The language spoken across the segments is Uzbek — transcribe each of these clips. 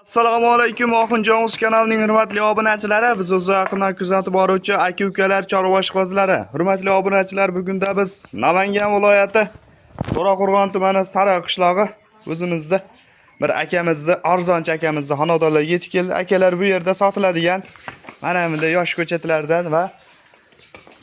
Assalomu alaykum, Oxunjonuz kanalining hurmatli obunachilari, biz o'zi yaqindan kuzatib boruvchi aka-ukalar, chorva ishqibozlari. Hurmatli obunachilar, bugunda biz Namangan viloyati To'raqo'rg'on tumani Sariq qishlog'i o'zimizda bir akamizni, arzonchi akamizni xonadonlarga yetib keldi. Akalar bu yerda sotiladigan mana bunday yosh ko'chatlardan va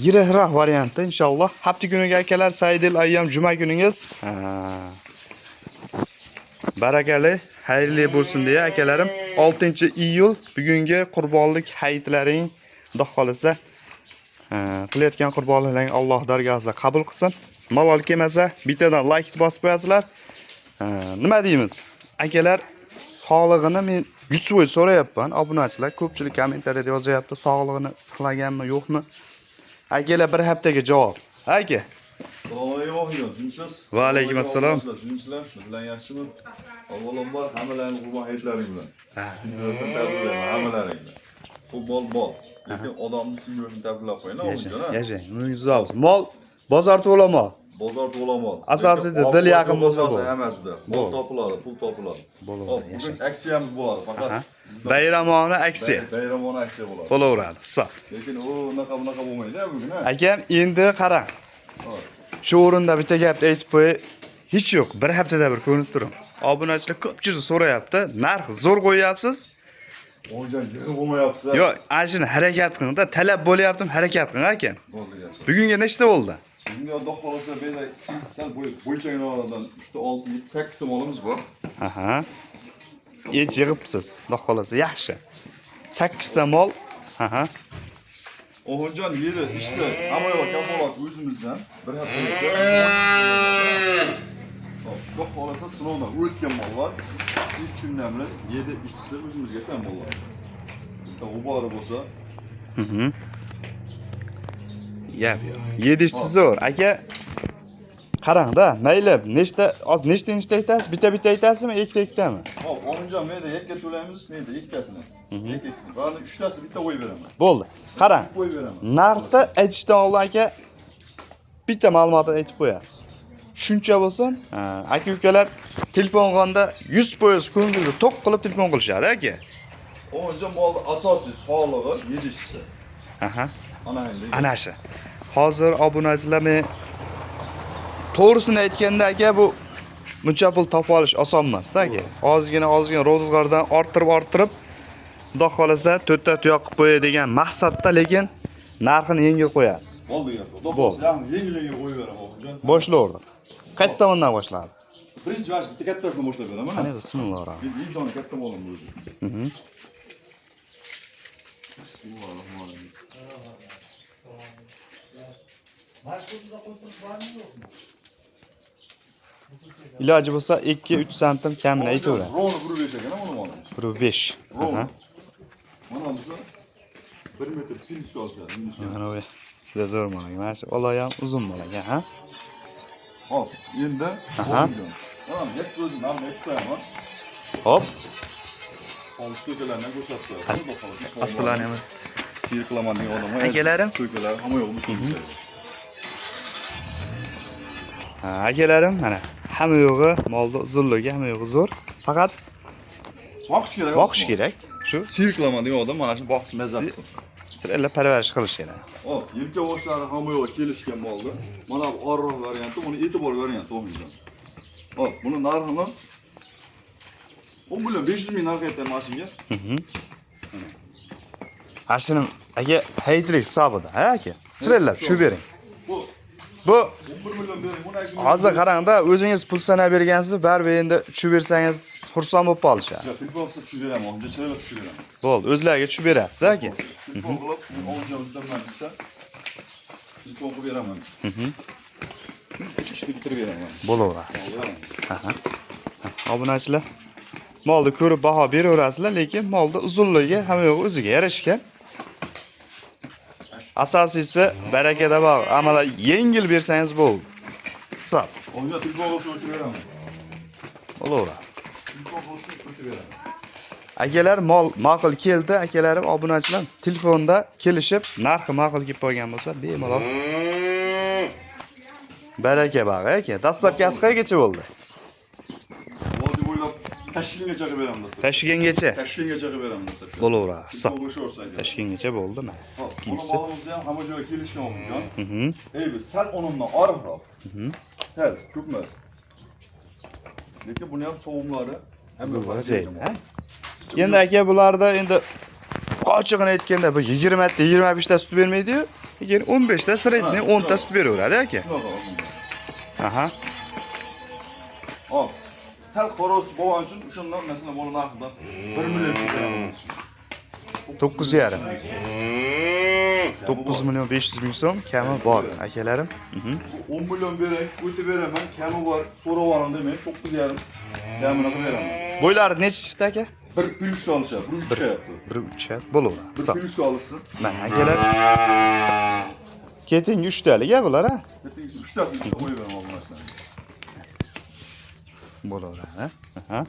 yiriroq variantda inshaalloh. Hafta kuniga akalar Saidil ayyam juma kuningiz barakali, xayrli bo'lsin deya akalarim. 6-iyul bugungi qurbonlik hayitlaring xudo xolisa qilayotgan qurbonliklaring Alloh dargosida qabul qilsin. Malol kelmasa bittadan like bosib qo'yasizlar. Nima deymiz? Akalar sog'lig'ini men 100% so'rayapman. Obunachilar ko'pchilik kommentariyada yozyapti, sog'lig'ini issiqlaganmi, yo'qmi? Akalar bir haftaga javob. Aka. Assalomu alaykum, Jumsiz. Va alaykum assalom. Jumsizlar, bilan yaxshimi? Avvalambor hammalarning qurbon hayitlaring bilan. Tabriklayman hammalaring bilan. Futbol bol. Lekin odamni chimyoshni tabriklab qo'ying, o'yinchilar. Yashang, umringiz uzun. Mol bozor to'la mol. Bozor to'la mol. Asosida dil yaqin bo'lsa bo'ladi. Hammasida. Mol topiladi, pul topiladi. Bugun aksiyamiz bo'ladi, faqat bayramona aksiya. bayramona aksiya bo'ladi. Bo'laveradi, hisob. Lekin unaqa bo'lmaydi bugun, ha. Akam, endi qarang. Shu o'rinda bitta gapni aytib qo'y. Hech yo'q, bir haftada bir ko'rinib turing. Obunachilar ko'pchilik so'rayapti, narx zo'r qo'yapsiz. O'yinjon yig'ib bo'lmayapti. Yo'q, ana shuni harakat qiling-da, talab bo'lyaptim, harakat qiling aka. Bugunga nechta bo'ldi? Bugunga Xudo xolasa beda sal bo'ychagina oradan 3 ta 6 7 8 ta molimiz bor. Aha. Ech yig'ibsiz, Xudo xolasa yaxshi. 8 ta mol. Aha. Oxunjon yedi işte hamma yo'q kafolat o'zimizdan bir haftacha. Xudo xolasa sinovdan o'tgan mollar ilk kundan bilan 7 ishchisi o'zimizga tan mollar. Bitta g'ubori bo'lsa. Gap yo'q. 7 ishchisi zo'r. Aka qarang-da, mayli, nechta aytasiz? Bitta aytasizmi, ikkitami? Hop, Oxunjon menda yakka to'laymiz, menda ikkasini. Yakka. Ba'zi 3 tasi bitta qo'yib beraman. Bo'ldi. Qarang. Qo'yib beraman. Narxni aytishdan oldin aka bitta ma'lumotni aytib qo'yasiz. Shuncha bo'lsin, aka-ukalar telefonda 100% ko'ngilni to'q qilib telefon qilishadi aka. Oxunjon molni asosiy sog'lig'i yedishisi. Aha. Ana shu. Hozir obunachilar men to'g'risini aytganda aka bu buncha pul topib olish oson emas-da aka. Ozgina ro'zg'ordan orttirib Xudo xolasa 4 ta tuyoq qilib qo'yay degan maqsadda, lekin narxini yengil qo'yasiz. Bo'ldi gap. Xudo xolasa yengil qo'yib beraman Oxunjon. Boshlayverdi. Qaysi tomondan boshladi? Birinchi vash bitta kattasini boshlab beraman. Qani bismillohirrohmanirrohim. Bir dona katta molim bo'ldi. Bismillahirrohmanirrohim. Iloji bo'lsa 2-3 santim kamini aytaverasiz. Roni 1.5 ekan, buni molimiz. 1.5. Aha. Mana bu 1 metr finish oladi. Mana bu juda zo'r mo'l. Mana shu olay ham uzun mo'l ekan, ha? Hop, endi Aha. Mana yakka o'zim ham aytayman. Hop. Stoykalarni ko'rsatdi. Xudo xolasa. Astalarni ham sir qilaman degan odam. Akalarim? Stoykalar hamma yo'q bu. Akalarim mana hamma yo'g'i molda uzunligi hamma yo'g'i zo'r. Faqat boqish kerak. Shu sir qilaman degan odam mana shu boqib mazza qilsin. siralla parvarish qilish kerak. Hop, yelka boshlari hamma yo'q kelishgan molda. Mana bu orroq varianti, uni e'tibor varianti o'yindan. Hop, buni narxini 10 million 500 ming narx aytdim mashinga. Ashinim aka hayitlik hisobida, ha aka? Sirallab shu bering. Bu 11 million bering, buni aytdim. hozir qarang-da, o'zingiz pul sanab bergansiz, baribir endi tushib bersangiz xursand bo'lib qolishadi. Telefon qilsa tushib beraman, uncha chiroyli tushib beraman. Bo'ldi, o'zlariga tushib berasiz aka. Telefon qilib, o'zimizdan desa, telefon qilib beraman. Ishni bitirib beraman. Bo'laveradi. Aha. Obunachilar, molni ko'rib baho beraverasizlar, lekin molda uzunligi hamma yo'q o'ziga yarashgan. Asosiysi barakada bor. Amala yengil bersangiz bo'ldi. Hisob. O'zimga telefon qilsa o'tib beraman. Bo'laveradi. Telefon qilsa o'tib beraman. Akalar mol ma'qul keldi, akalarim obunachilar telefonda kelishib, narxi ma'qul kelib qolgan bo'lsa, bemalol. Baraka bor aka. Dastlabkasi qaygacha bo'ldi? Vodiy bo'ylab Tashkentgacha qilib beraman desa. Tashkentgacha. Tashkentgacha qilib beraman desa. Bo'laveradi. Hisob. To'g'risho'rsa. Tashkentgacha bo'ldimi? Hop, buni Ikkinchisi. malimizni ham hamma joyga kelishgan o'qigan. Ey biz sal onundan oriqroq. Sal ko'pmas. Lekin buni ham sovumlari Zilva joyda. Endi aka bularda endi ochiqini aytganda bu 20 ta 25 ta sut bermaydi-yu. Lekin 15 ta sredniy 10 ta sut beraveradi aka. Aha. Hop. Sal qoros bo'lgan uchun o'shandan masalan buni narxidan 1 million beramiz. 9,5. 9 million 500 ming so'm kami bor akalarim. 10 million berang, o'tib beraman, kami bor, so'ravaman demak 9,5 kamini qilib beraman. Bo'ylari necha chiqdi aka? 1 plyusga olishadi, 1 3 yapti. 1 3 bo'laveradi. 1 Hisob. plyusga olishsin. Mana akalar. Ketingi 3 talik bo'lar ha? Ketingi 3 tasini qo'yib beraman obunachilarga. Bo'laveradi. Aha.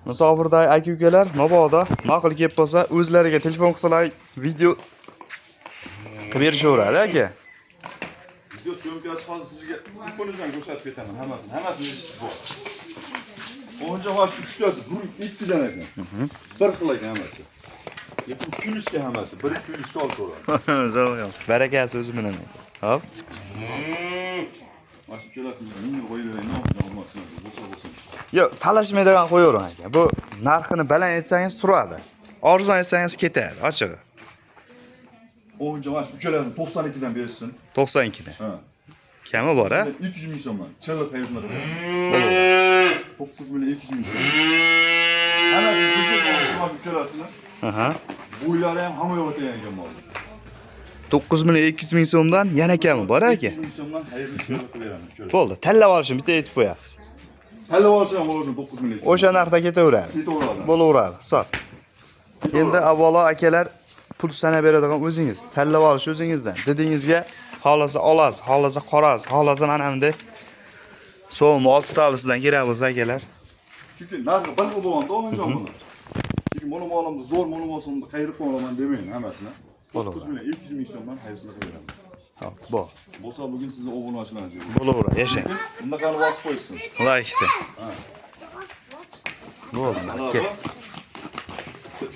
Musofirdagi aka-ukalar mabodo ma'qul kelib qolsa, o'zlariga telefon qilsalar, video qilib berishaveradi aka. Video syomkasi hozir sizga telefoningizdan ko'rsatib ketaman hammasini. Hammasini eshitib bor. O'nja vash 3 tasi 2 dan ekan. Bir xil ekan hammasi. Lekin plyusga hammasi, 1 plyusga olishaveradi. Zo'q. Barakasi o'zi bilan. Hop. Mana shu kelasini ming qo'yib beraymi, olmoqchiman. Bo'lsa. Yo'q, talashmaydigan qo'yavering aka. Bu narxini baland aytsangiz turadi. Arzon aytsangiz ketadi, ochig'i. O'nja vash uchalasini 92 dan bersin. 92 dan. Ha. Kami bor ha? 200 ming so'mdan. Chirliq hayvonlar qilib. Bo'laveradi. 9 million 200 ming so'm. Hammasini ko'chirib uchalasini. Aha. Bo'ylari ham hamma yo'q ekan mol. 9 million 200 ming so'mdan yana kami bor aka. 200 ming so'mdan hayvon chirliq qilib beraman. Chirliq. Bo'ldi, tanlab olishni bitta aytib qo'yasiz. Hali olsam bo'ladi 9 million. O'sha narxda ketaveradi. Ketaveradi. Bo'laveradi, hisob. Endi avvalo akalar pul sanab beradigan o'zingiz, tanlab olish o'zingizdan. Dedingizga xolasa olasiz, xolasa qorasiz, xolasa mana bunday so'm 6 talisidan kerak bo'lsa akalar. Chunki narxi bir xil bo'lganda o'g'injon buni. Chunki mana molimni zo'r, mana molimni qayirib qo'yaman demayman hammasini. 9 million 200 ming so'mdan hayvonlar qilib beraman. Hop, bu. Bo'lsa bugun sizni obunachilaringiz. Bo'laveradi, yashang. Bunaqani bosib qo'ysin. Like'da. Bo'ldi, kel.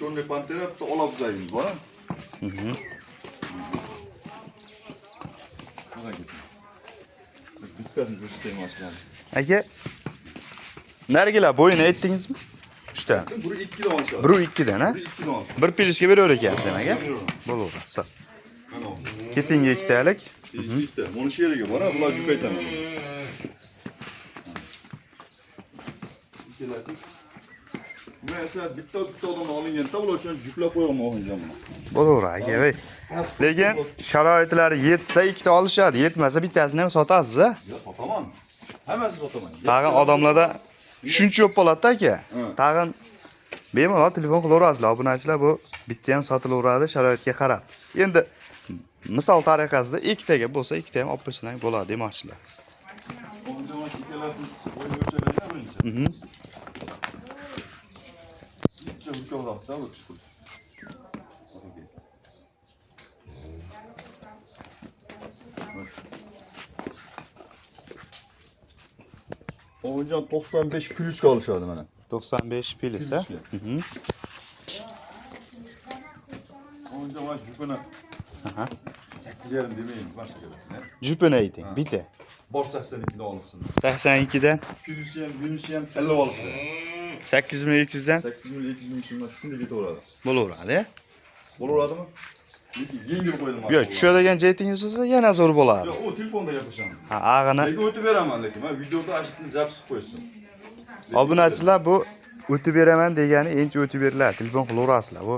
Cho'nlik pantera bitta olab uzaymiz bor. Bitkasini ko'rsataymi ochlarni. Aka, narigilar bo'yini aytdingizmi? 3 ta. Biri 2 dan olishadi. 1 2 dan, ha? Biri 2 dan olishadi. 1 pilishga beraver ekansiz aka. Bo'laveradi, hisob. Mana bu. Ketinga 2 talik. Bitta. Buni sheriga bor, bular jupaytaman. Ikkalasi. Bu esa bitta odamdan olinganda ular shuni juplab qo'yaman o'g'injon buni. Bo'laveradi aka, voy. Lekin sharoitlari yetsa ikkita olishadi, yetmasa bittasini ham sotasiz, a? Yo, sotaman. Hammasini sotaman. Tag'in odamlarda shuncha ko'p bo'ladi aka. Tag'in bemalol telefon qilaverasizlar, obunachilar bu bitta ham sotilaveradi sharoitga qarab. Endi misol tariqasida ikkitaga bo'lsa, ikkita ham olib qo'ysangiz bo'ladi demoqchilar. O'g'injon ikkalasini bo'yin o'lchamaydi birinchi. Bitta ukolabda o'tishdi. O'g'injon 95 plyusga olishadi mana. 95 pilis, ha? O'g'injon mana jupini. Aha. 8,5 demayman, boshqa kelasini. Jupini ayting, bitta. Bor 82 dan olsin. 82 dan, Plyusi ham, minusi ham tanlab olishadi. 8200 dan 8200 ming so'mdan shunday ketaveradi. bo'laveradi, ha? Bo'laveradimi? Yengil qo'ydim. Yo'q, tushadigan joyingiz bo'lsa yana zo'r bo'ladi. Yo'q, u telefonda gapirishamiz. Ha, ag'ini Lekin o'tib beraman lekin. Men videoda ashitni zapis qilib qo'ysin. obunachilar bu o'tib beraman degani endi o'tib beriladi. Telefon qilaverasizlar. Bu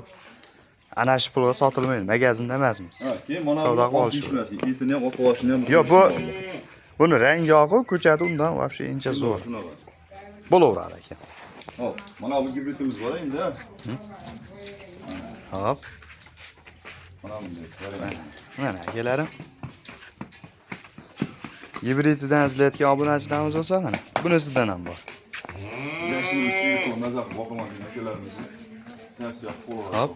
ana shu pulga sotilmaydi, magazinda emasmiz. Ha, keyin mana Savdo bu qilish. olishmasin. Etini ham, oqvashini ham. Yo'q, bu buni rangi yo'q, ko'chadi undan вообще incha zo'r. Bo'laveradi aka. Hop, mana bu gibritimiz bor endi. Hop, Mana bunday. mana akalarim. Gibrididan izlayotgan obunachilarimiz bo'lsa, mana bunisidan ham bor. Yashil silikon nazar boqaman akalarimizni. Yaxshi qo'llar. Hop.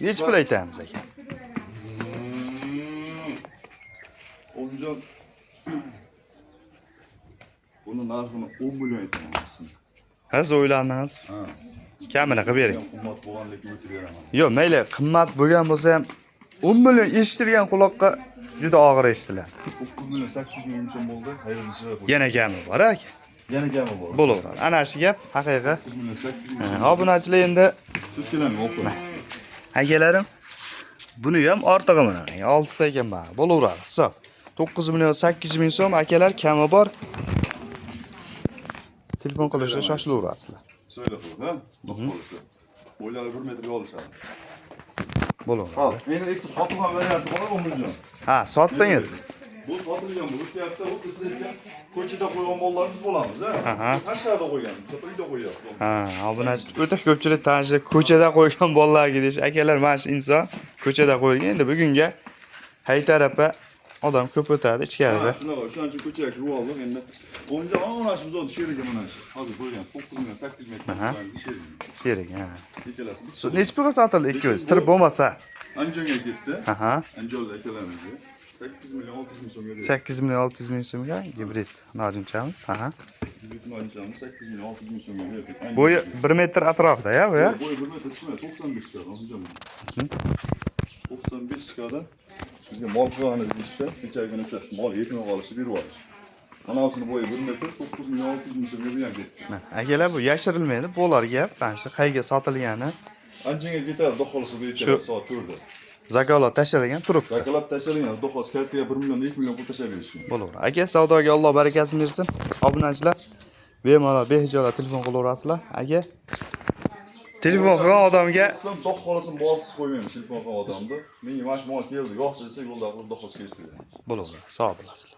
Nechi pul aytamiz aka? O'g'injon Bunun narxini 10 milyon aytaman aslında. Siz o'ylandingiz. Ha. Kamini qilib bering. Qimmat bo'lganligi o'tib beraman. Yo'q, mayli, qimmat bo'lgan bo'lsa ham 10 million eshitilgan quloqqa juda og'ir eshitiladi. 9 milyon 8 milyon so'm bo'ldi. Hayırlısı qo'y. Yana kami bor aka. Yana gami bor. Bo'laveradi. Ana shu gap haqiqiy. 9 milyon 8 milyon. Obunachilar endi Siz kelamni o'qing. akalarim buni ham ortig'i mana 6 ta ekan mana. Bo'laveradi. Hisob. 9 million 8 ming so'm akalar kami bor. Telefon qilishga shoshilaverasizlar. Söyle qo'y, ha? Doktorisi. Bo'ylari 1 metrga olishadi. Bo'laveradi. Ha, endi ikkita sotilgan varianti bor 10 milyon. Ha, sotdingiz. Bu sotilgan bu hafta u sizga ko'chada qo'ygan bolalarimiz bo'lamiz, ha? Tashqarida qo'ygan, sotilida qo'yapti. Ha, obunachilar o'ta ko'pchilik tanishlar ko'chada qo'ygan bolalarga deyish. Akalar mana shu inson ko'chada qo'ygan. Endi bugunga haytarapa odam ko'p o'tadi ichkarida. Shunaqa, shuning uchun ko'chaga kirib oldik. Endi o'nja onashimiz oldi sheriga mana shu. Hozir qo'ygan 9 million 8 metr sherig. Sherik, ha. Ikkalasi. Necha pulga sotildi ikkovi? Sir bo'lmasa. Anjonga ketdi. Aha. Anjonda ikkalarimizga 8 million 600 ming so'mga berdi. 8 million 600 ming so'mga gibrid najinchamiz. Aha. Bizim anjamiz 8 million 600 ming so'mga berdi. Bo'yi 1 metr atrofida ya bu ya. Bo'yi 1 metr chiqmaydi, 95 chiqadi anjam. 95 chiqadi. Bizga mol qilganimiz ishda kechagina uchrashib mol yetmay qolishi berib yubordi. Manasini bo'yi 1 metr 9 million 600 ming so'mga bergan. Akalar bu yashirilmaydi. Bo'lar gap. Mana shu qayga sotilgani. Anjanga ketadi, do'xolisi bu ikkala soat 4da. Zakolat tashlangan turibdi. Zakolat tashlangan, do'xolis kartaga 1 million 2 million pul tashlab berishgan. Bo'laveradi. Aka savdoga Alloh barakasini bersin. Obunachilar bemalol behijolat telefon qilaverasizlar. Aka telefon qilgan odamga Sen do'xolisini molsiz qo'ymaymiz, telefon qilgan odamni. Menga mana shu mol keldi, yo'q desa yo'lda qilib do'xolis kelishtiramiz. bo'laveradi. Sog' bo'lasizlar.